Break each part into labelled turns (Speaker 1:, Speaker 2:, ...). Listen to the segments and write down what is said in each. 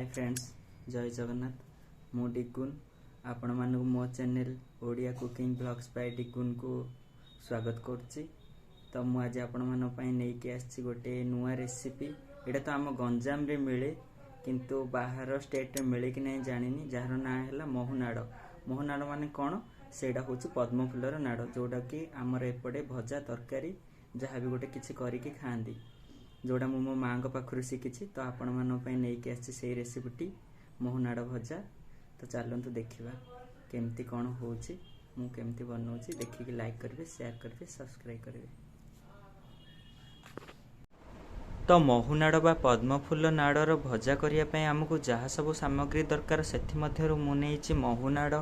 Speaker 1: Hi friends, जय जगन्नाथ। मु डिगुन आपण मानक मो channel Odia cooking blogs by Digun को स्वागत करछि। तो मु आज आपण मान पई नै के आछि गोटे नुआ रेसिपी। एटा तो आम गंजाम रे मिले किंतु बाहर स्टेट रे मिले कि नै जानिनी। जार ना हैला मोहुनाड। मोहुनाड माने कोन? सेडा होछि पद्म फुलर नाड़, जोटा कि आमर एपटे भजा तरकारी जहाँ भी गोटे किछि करिके खाआंती, जोड़ा मु मो माँ पाखु शिखी। तो आपण मानी नहीं आसी से रेसिपीटी मोहुनाड़ भजा। तो चलतु देखा केमती कौन हो केमती बनाऊँगी। देखिए लाइक करेंगे, शेयर करेंगे, सब्सक्राइब करेंगे। तो मोहुनाड़ बा पद्मफुल नाड़र भजा करने आमको जहाँ सब सामग्री दरकार से मुझे मोहुनाड़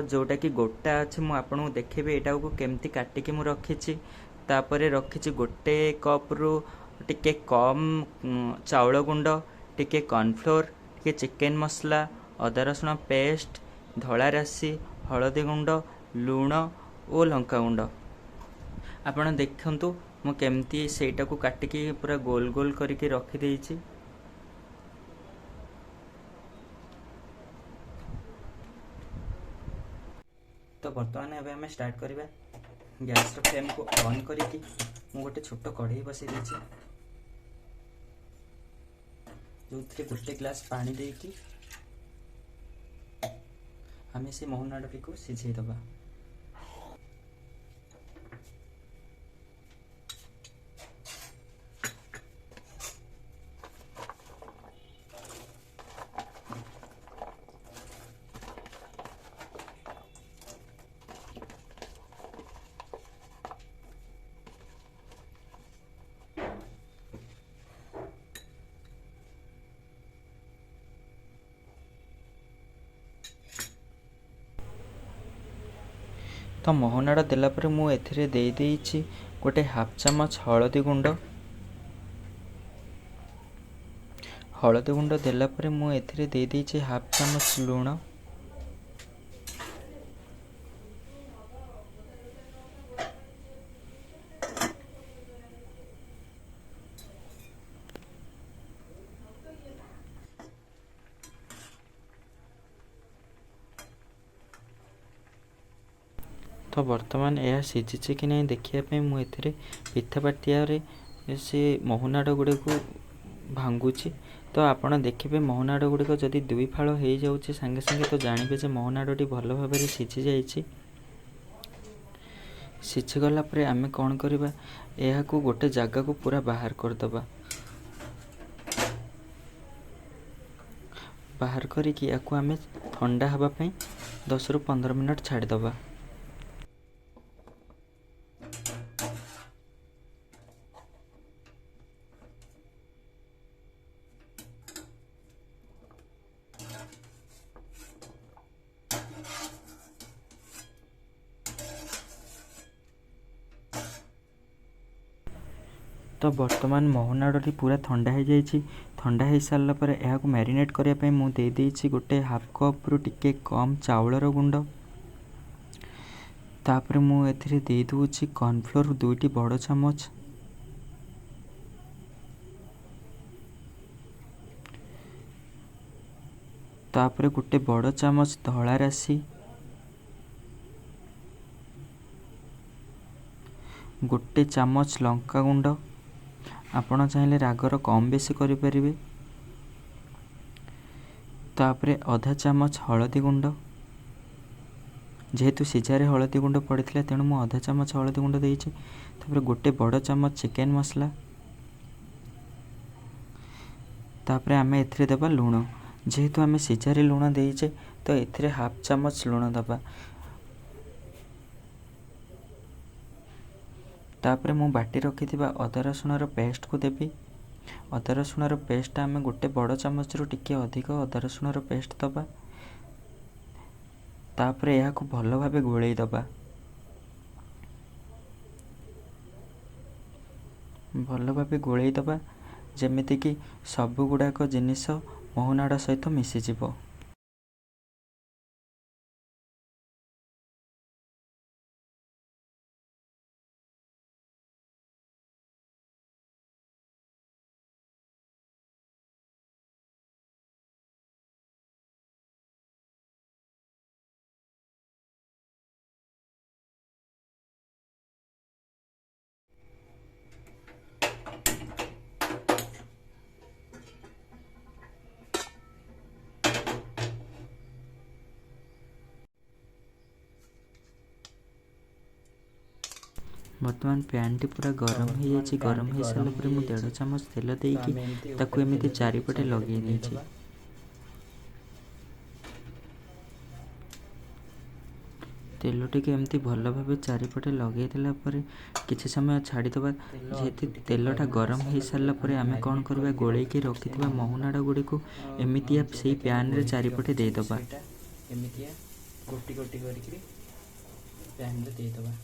Speaker 1: जोटा कि गोटा अच्छे मुझे देखेबी यहाँ को केमती काटिकी मु रखी। तापर रखी गोटे कप रु टिके कम चाउल गुंड, टिके कॉर्नफ्लोर, टिके चिकेन मसला, अदा रसुण पेस्ट, धला राशि, हलदी गुंड, लुण और लंका गुंड। आपण देखंतु मु केमती सेटा को काटिकी पूरा गोल गोल करके रखी देइछि। तो बर्तमान एबे हमें स्टार्ट करिबा। गैस फ्लेम को ऑन करके मु गोटे छोट कढ़ई बसई देछि, जो गोटे ग्लास पानी देकी हमें से मोहुनाड़ी को सिझे दबा। तो मोहुनाड़ देलापर मु एथिरे दे देइछि गोटे हाफ चामच हलदी गुंड। हलदी गुंड देलापर मु एथिरे दे देइछि हाफ चामच लुण। तो बर्तमान यह सीझी कि नहीं देखिए मुझे पिठा पाटिया से मोहुनाड़ गुड़े को भांगुची। तो आपड़ देखिए मोहुनाड़ गुड़िक जदि दुई फाड़ हो जाऊँच सांगे सांगे तो जानवे जे मोहुनाड़ी भल भाव सीझी जाइए। सीझीगला आम कौन करवा, यह गोटे जगह को पूरा बाहर करदबा। बाहर करके आम ठंडा हाँवाई 10 ରୁ 15 मिनट छाड़दबा। तो बर्तमान मोहुनाड़ी पूरा ठंडा हो जाइए। ठंडा हो सारा पर यह मैरिनेट करने मुझे दे गोटे हाफ कप रु टिके कम चाउलर गुंड। तापर मुझे दे दूची कॉर्नफ्लोर 2टी बड़ चामच। तापर गोटे बड़ चामच धला राशि, गोटे चामच लंका गुंड। आपण चाहिए रागर कम बेसी करें। तापर आधा चामच हलदी गुंड, जेहेतु सीझारे हलदी गुंड पड़ता तेणु मुझे आधा चामच हलदी गुंड देइछि। तापर गोटे बड़ चामच चिकेन मसला। तापर आम एथिरे देबा लुण, जेहेतु आम सीझारे लुण देइछे तो एथिरे हाफ चामच लुण दबा। तापर मु बाटी रखी अदा रसुण पेस्ट को देवी। अदा रसुण पेस्ट आम गोटे बड़ चामच रु टिके अधिक अदा रसुण पेस्ट दबा। तापर यह भल भाव गोलई दबा। भल भाव गोलई दबा जेमिति कि सब गुड़ाक जिनिस मोहुनाड़ सहित मिसीजिव। बर्तमान पैन टी पूरा गरम हो जाए गरम हो सारा पर मुझे 1.5 चामच तेल देकी ताकू एमती चारिपटे लगे देछि। तेल टी एमती भल भाव चारिपटे लगे किसी समय छाड़ीदबा। जेहेतु तेलटा गरम हो सारापर आम कौन करवा गोल रखि महुनाड़ गुड़ी को एमती से पैन रे चारिपटे देदबा। एमती गोटी गोटी करके पैन रे देदबा।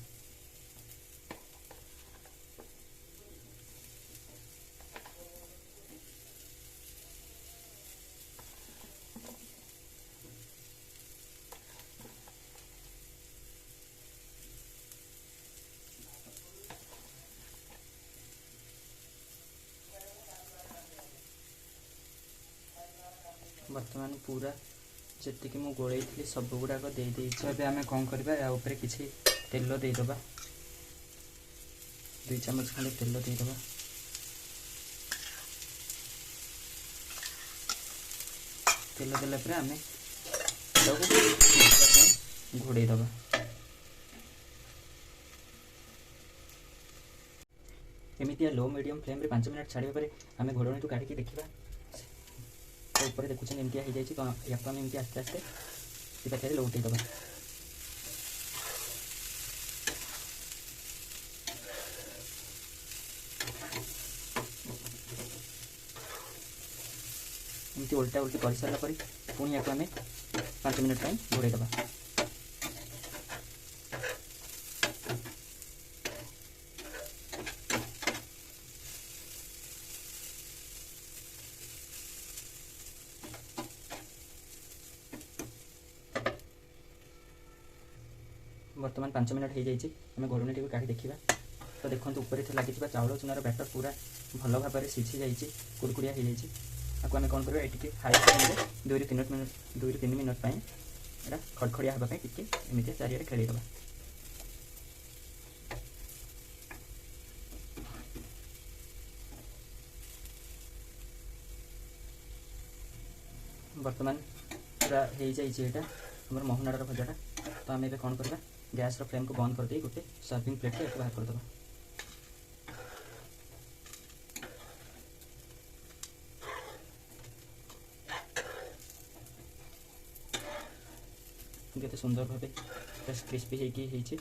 Speaker 1: बर्तमान पूरा जी मु गोल सब गुड़ाक दे आम कौन करवा या ऊपर किसी तेल देदबा। 2 चामच खंडे तेल देदबा। तेल देला आम घोड़े दबा। एमती लो मीडियम फ्लेम रे 5 मिनट छाड़ा पर आम घोड़णी काढ़ी देखा ऊपर देखुन एमती हो जाए तो या आम एमती आस्ते आस्ते पाखे लौटे दबा। एमती उल्टा उल्टी कर सारा पर पुणी या आम 5 मिनट घोड़े दबा। बर्तमान 5 मिनट हो जाए आम घोड़णी टी काढ़ी देखा तो देखो ऊपर लगी चाउल चूनार बैटर पूरा भल भाव में सीझी जाइए कुड़कुड़िया हो जाए। आपको आम कौन करवा ये हाई फ्लेम 2 ରୁ 3 मिनट यहाँ खड़खड़िया हाँपाई टी एमती चारिड़े खेलदबा। बर्तमान पूरा हो जाए आम महुनाड़ भजाटा तो आम कौन करवा गैस फ्लेम को बंद कर दे गोटे सर्विंग प्लेट रे बाहर कर दबा। केते सुंदर भाव क्रिस्पी होइछि।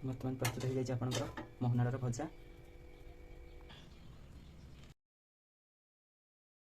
Speaker 1: बर्तमान प्रस्तुत हो जाए आपंकर महुनाड़ भजा।